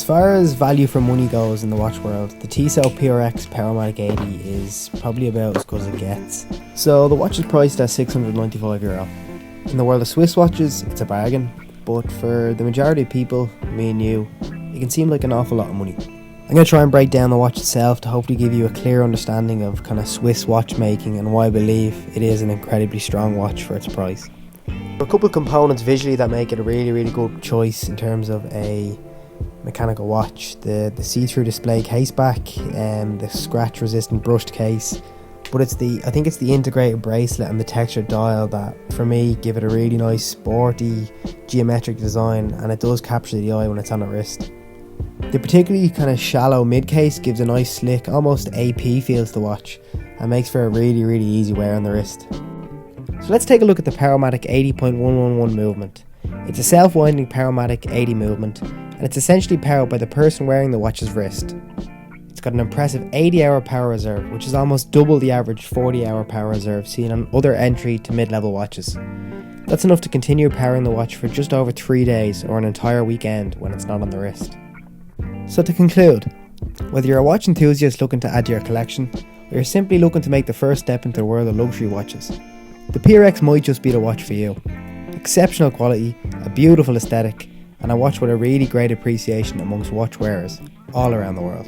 far as value for money goes in the watch world, the Tissot PRX Powermatic 80 is probably about as good as it gets. So the watch is priced at €695. In the world of Swiss watches, it's a bargain, but for the majority of people, me and you, it can seem like an awful lot of money. I'm going to try and break down the watch itself to hopefully give you a clear understanding of kind of Swiss watchmaking and why I believe it is an incredibly strong watch for its price. There are a couple of components visually that make it a really good choice in terms of a mechanical watch. The see-through display case back and the scratch resistant brushed case, but I think it's the integrated bracelet and the textured dial that for me give it a really nice sporty geometric design, and it does capture the eye when it's on the wrist. The particularly kind of shallow mid case gives a nice slick, almost AP feel to the watch and makes for a really easy wear on the wrist. So let's take a look at the Powermatic 80.111 movement. It's a self-winding Powermatic 80 movement, and it's essentially powered by the person wearing the watch's wrist. It's got an impressive 80-hour power reserve, which is almost double the average 40-hour power reserve seen on other entry to mid-level watches. That's enough to continue powering the watch for just over 3 days or an entire weekend when it's not on the wrist. So to conclude, whether you're a watch enthusiast looking to add to your collection, or you're simply looking to make the first step into the world of luxury watches, the PRX might just be the watch for you. Exceptional quality, a beautiful aesthetic, and a watch with a really great appreciation amongst watch wearers all around the world.